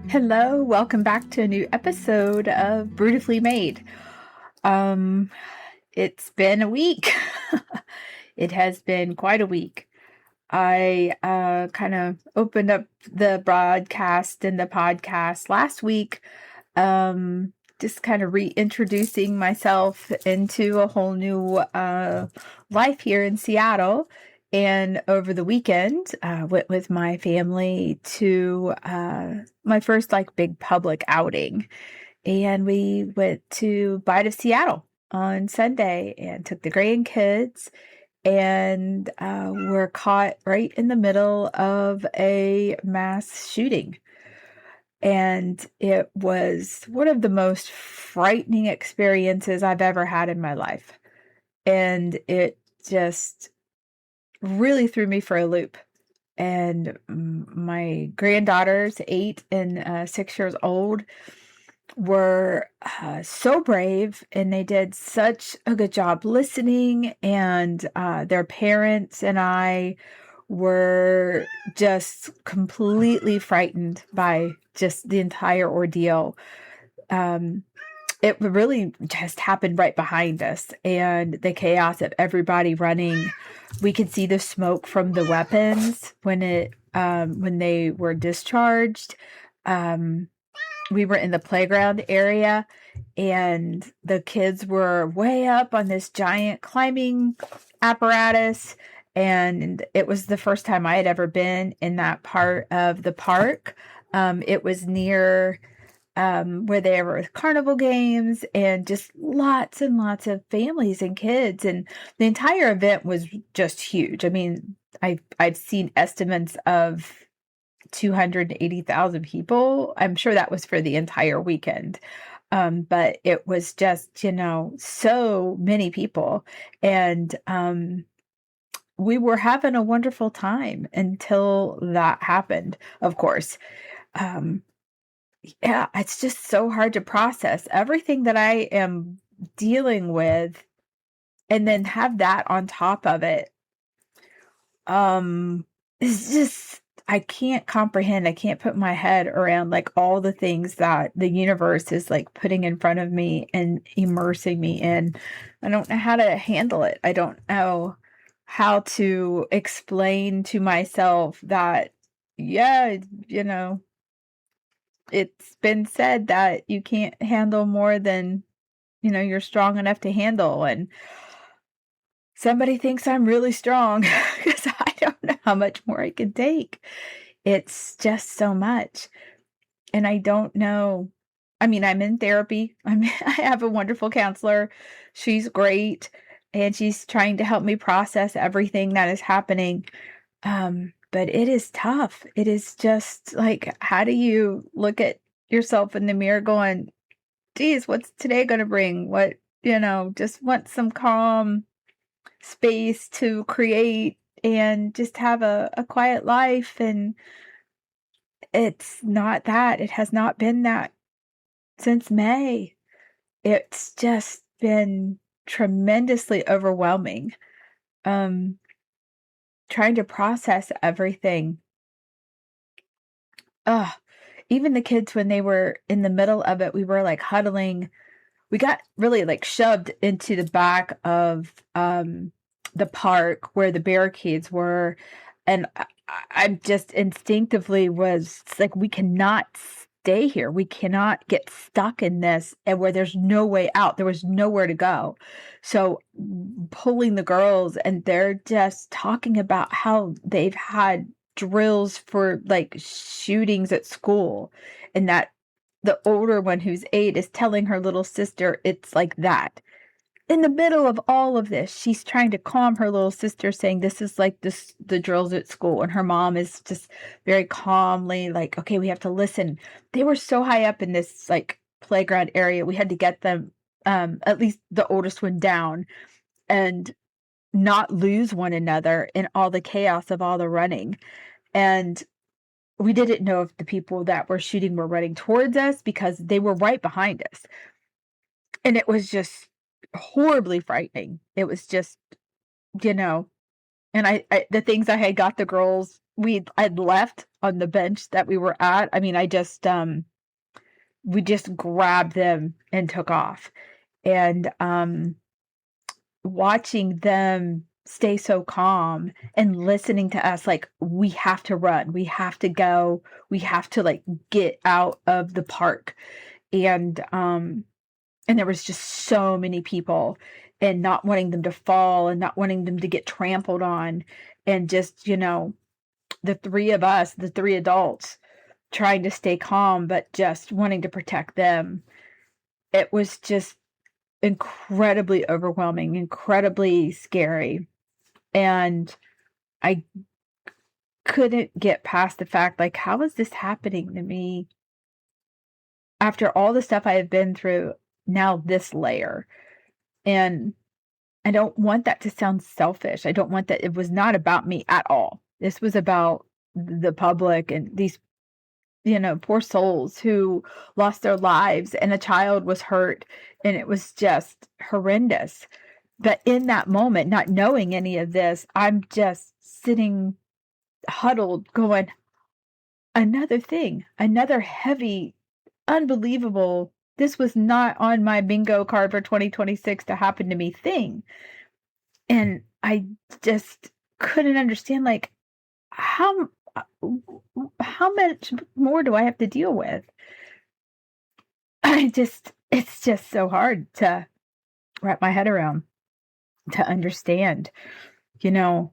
Hello, welcome back to a new episode of Brutifully Made. Um, it's been a week. It has been quite a week. I kind of opened up the broadcast and the podcast last week, just kind of reintroducing myself into a whole new life here in Seattle. And over the weekend, went with my family to my first big public outing. And we went to Bite of Seattle on Sunday and took the grandkids and were caught right in the middle of a mass shooting. And it was one of the most frightening experiences I've ever had in my life. And it just really threw me for a loop. And my granddaughters, 8 and 6 years old, were so brave, and they did such a good job listening. And their parents and I were just completely frightened by just the entire ordeal. It really just happened right behind us, and the chaos of everybody running. We could see the smoke from the weapons when they were discharged. We were in the playground area, and the kids were way up on this giant climbing apparatus. And it was the first time I had ever been in that part of the park. It was near where there were carnival games and just lots and lots of families and kids. And the entire event was just huge. I mean, I've seen estimates of 280,000 people. I'm sure that was for the entire weekend. But it was just, so many people. And we were having a wonderful time until that happened, of course. Yeah, it's just so hard to process everything that I am dealing with and then have that on top of it. It's just, I can't comprehend. I can't put my head around all the things that the universe is putting in front of me and immersing me in. I don't know how to handle it. I don't know how to explain to myself that, yeah, it's been said that you can't handle more than, you're strong enough to handle. And somebody thinks I'm really strong because I don't know how much more I can take. It's just so much. And I don't know. I mean, I'm in therapy. I have a wonderful counselor. She's great. And she's trying to help me process everything that is happening. But it is tough. It is just how do you look at yourself in the mirror going, geez, what's today going to bring? What, just want some calm space to create and just have a quiet life. And it's not that. It has not been that since May. It's just been tremendously overwhelming. Trying to process everything. Ugh. Even the kids, when they were in the middle of it, we were huddling. We got really shoved into the back of the park where the barricades were. And I just instinctively was we cannot stay here. We cannot get stuck in this and where there's no way out. There was nowhere to go. So pulling the girls, and they're just talking about how they've had drills for shootings at school, and that the older one, who's 8, is telling her little sister it's like that. In the middle of all of this, she's trying to calm her little sister, saying this is the drills at school. And her mom is just very calmly okay, we have to listen. They were so high up in this playground area. We had to get them, at least the oldest one, down and not lose one another in all the chaos of all the running. And we didn't know if the people that were shooting were running towards us because they were right behind us. And it was just horribly frightening. It was just, and I the things I had got the girls I'd left on the bench that we were at. I mean, we just grabbed them and took off. And watching them stay so calm and listening to us, like, we have to run, we have to go, we have to like get out of the park. And there was just so many people, and not wanting them to fall and not wanting them to get trampled on, and just, the three of us, the three adults, trying to stay calm but just wanting to protect them. It was just incredibly overwhelming, incredibly scary. And I couldn't get past the fact, like, how is this happening to me after all the stuff I have been through? Now this layer. And I don't want that to sound selfish. I don't want that. It was not about me at all. This was about the public and these, poor souls who lost their lives, and a child was hurt, and it was just horrendous. But in that moment, not knowing any of this, I'm just sitting huddled going, another thing, another heavy, unbelievable, this was not on my bingo card for 2026 to happen to me thing. And I just couldn't understand, like, how much more do I have to deal with? It's just so hard to wrap my head around, to understand, and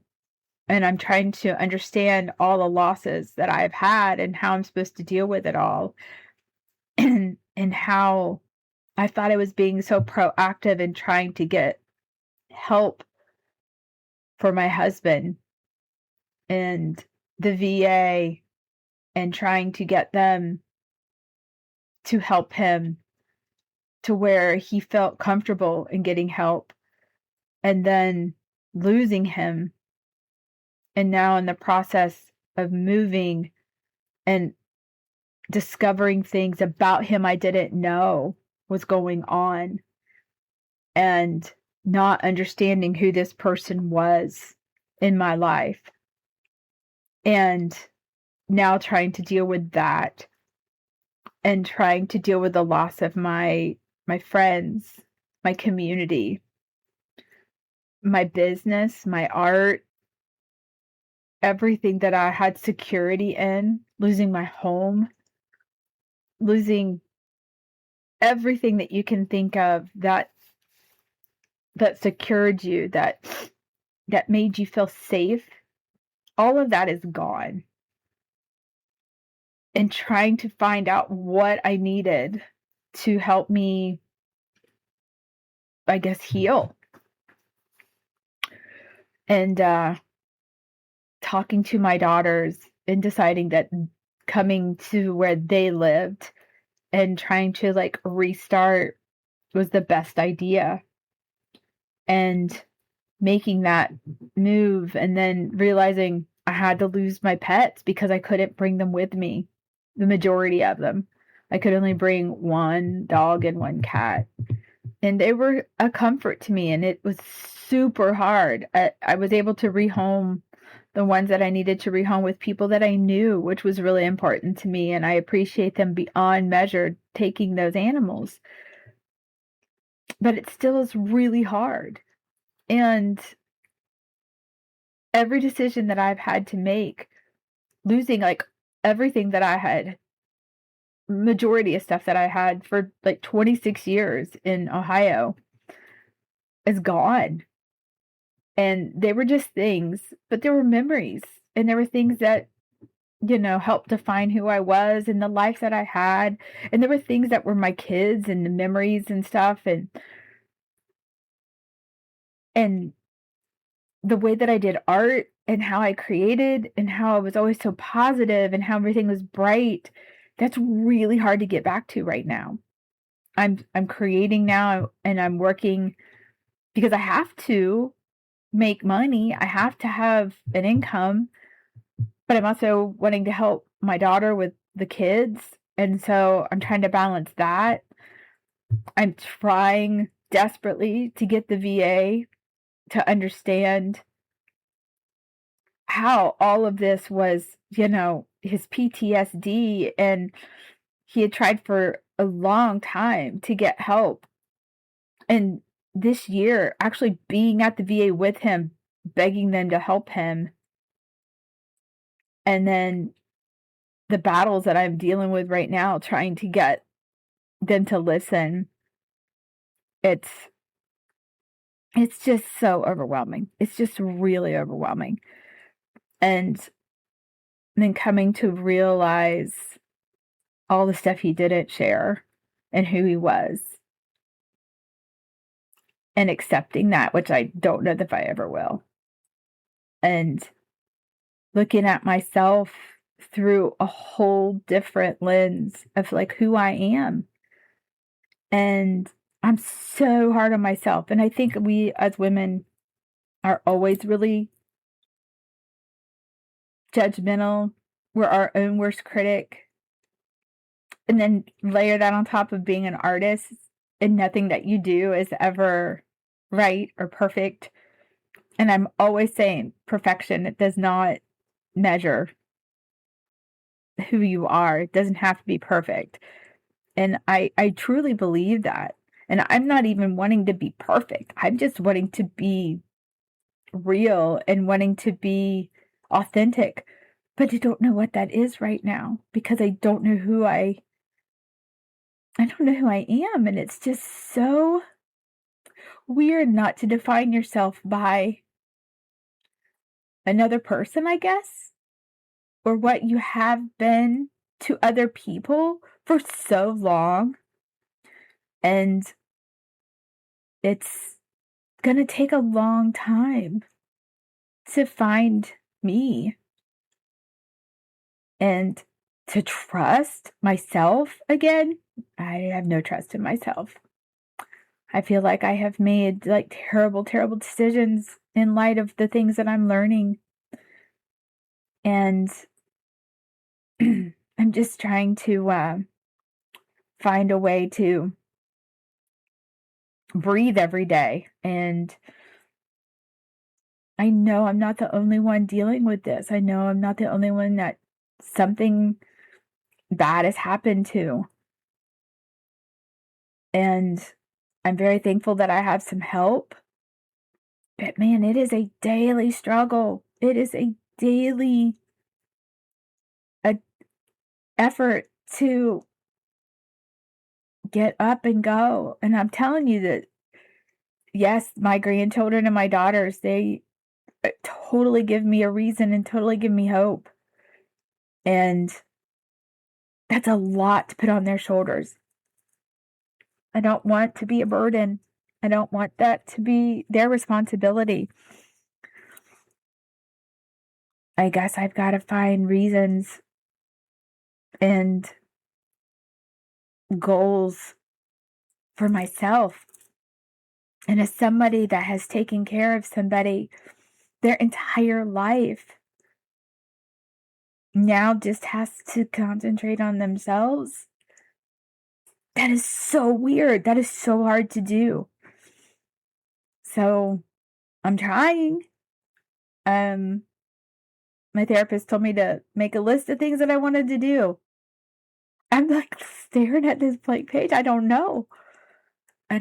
I'm trying to understand all the losses that I've had and how I'm supposed to deal with it all. And how I thought I was being so proactive in trying to get help for my husband and the VA, and trying to get them to help him to where he felt comfortable in getting help, and then losing him. And now in the process of moving and discovering things about him I didn't know was going on, and not understanding who this person was in my life. And now trying to deal with that, and trying to deal with the loss of my friends, my community, my business, my art, everything that I had security in, losing my home, losing everything that you can think of that secured you, that made you feel safe. All of that is gone. And trying to find out what I needed to help me, I guess, heal. And talking to my daughters and deciding that coming to where they lived and trying to like restart was the best idea. And making that move, and then realizing I had to lose my pets because I couldn't bring them with me. The majority of them. I could only bring one dog and one cat. And they were a comfort to me, and it was super hard. I was able to rehome the ones that I needed to rehome with people that I knew, which was really important to me, and I appreciate them beyond measure taking those animals. But it still is really hard. And every decision that I've had to make, losing like everything that I had, majority of stuff that I had for like 26 years in Ohio, is gone. And they were just things, but there were memories, and there were things that, helped define who I was and the life that I had. And there were things that were my kids and the memories and stuff. And the way that I did art, and how I created, and how I was always so positive, and how everything was bright, that's really hard to get back to right now. I'm creating now, and I'm working because I have to make money. I have to have an income, but I'm also wanting to help my daughter with the kids. And so I'm trying to balance that. I'm trying desperately to get the VA to understand how all of this was, his PTSD, and he had tried for a long time to get help. And this year, actually being at the VA with him, begging them to help him, and then the battles that I'm dealing with right now, trying to get them to listen, it's just so overwhelming. It's just really overwhelming. And then coming to realize all the stuff he didn't share and who he was, and accepting that, which I don't know if I ever will. And looking at myself through a whole different lens of like who I am. And I'm so hard on myself. And I think we as women are always really judgmental. We're our own worst critic. And then layer that on top of being an artist, and nothing that you do is ever right or perfect. And I'm always saying perfection, it does not measure who you are. It doesn't have to be perfect. And I truly believe that. And I'm not even wanting to be perfect. I'm just wanting to be real and wanting to be authentic. But I don't know what that is right now, because I don't know who I don't know who I am. And it's just so weird not to define yourself by another person, I guess, or what you have been to other people for so long. And it's going to take a long time to find me and to trust myself again. I have no trust in myself. I feel like I have made like terrible, terrible decisions in light of the things that I'm learning. And I'm just trying to find a way to breathe every day. And I know I'm not the only one dealing with this. I know I'm not the only one that something bad has happened to. And I'm very thankful that I have some help. But man, it is a daily struggle. It is a daily effort to get up and go. And I'm telling you that, yes, my grandchildren and my daughters, they totally give me a reason and totally give me hope. And that's a lot to put on their shoulders. I don't want to be a burden. I don't want that to be their responsibility. I guess I've got to find reasons and goals for myself. And as somebody that has taken care of somebody their entire life, now just has to concentrate on themselves. That is so weird. That is so hard to do. So I'm trying. My therapist told me to make a list of things that I wanted to do. I'm like staring at this blank page. I don't know. I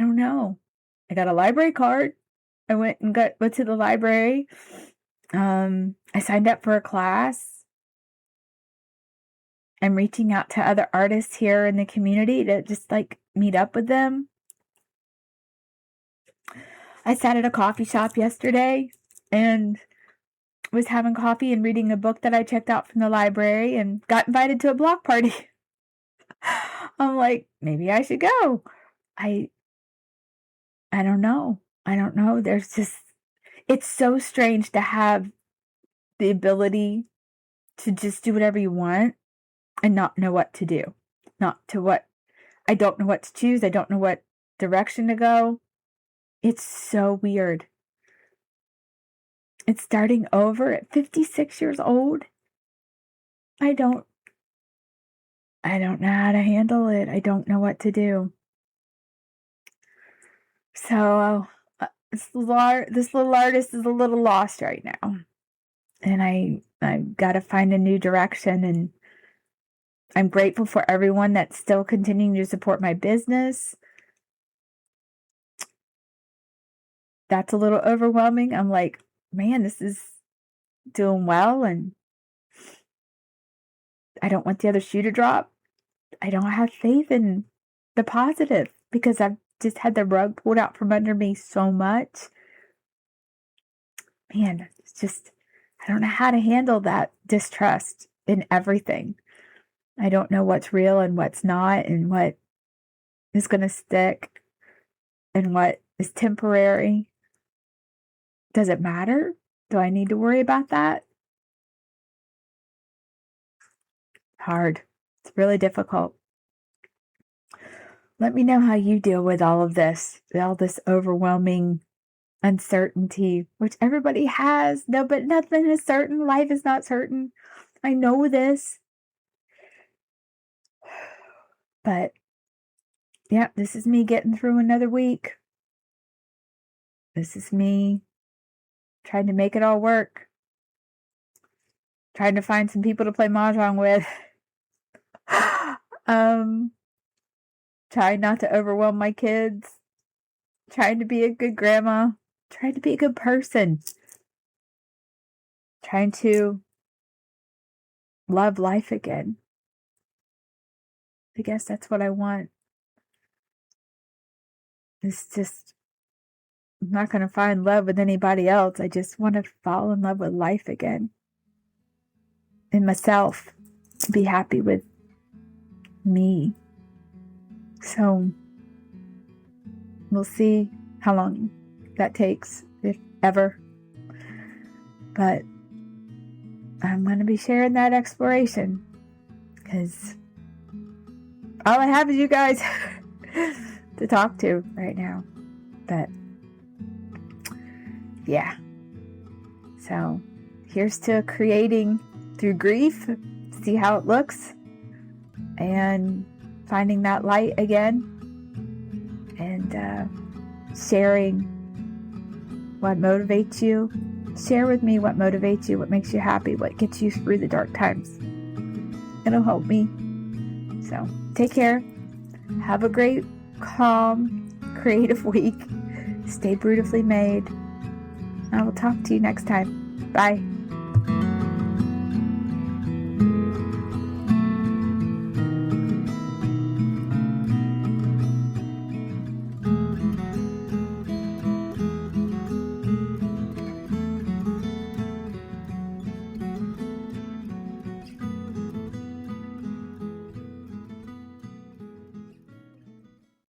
got a library card. I went to the library. I signed up for a class. I'm reaching out to other artists here in the community to just like meet up with them. I sat at a coffee shop yesterday and was having coffee and reading a book that I checked out from the library, and got invited to a block party. I'm like, maybe I should go. I don't know. It's so strange to have the ability to just do whatever you want and not know what to do. I don't know what to choose. I don't know what direction to go. It's so weird. It's starting over at 56 years old. I don't know how to handle it. I don't know what to do. So this little artist is a little lost right now. And I got to find a new direction. And I'm grateful for everyone that's still continuing to support my business. That's a little overwhelming. I'm like, man, this is doing well, and I don't want the other shoe to drop. I don't have faith in the positive because I've just had the rug pulled out from under me so much. Man, it's just, I don't know how to handle that distrust in everything. I don't know what's real and what's not, and what is going to stick and what is temporary. Does it matter? Do I need to worry about that? Hard. It's really difficult. Let me know how you deal with all of this, all this overwhelming uncertainty, which everybody has. No, but nothing is certain. Life is not certain. I know this. But yeah, this is me getting through another week. This is me trying to make it all work. Trying to find some people to play mahjong with. Trying not to overwhelm my kids. Trying to be a good grandma. Trying to be a good person. Trying to love life again. I guess that's what I want. It's just, I'm not going to find love with anybody else. I just want to fall in love with life again. And myself. Be happy with me. So, we'll see how long that takes, if ever. But I'm going to be sharing that exploration because all I have is you guys to talk to right now. But yeah. So here's to creating through grief, see how it looks, and finding that light again, and sharing what motivates you. Share with me what motivates you, what makes you happy, what gets you through the dark times. It'll help me. So take care. Have a great, calm, creative week. Stay beautifully made. I will talk to you next time. Bye.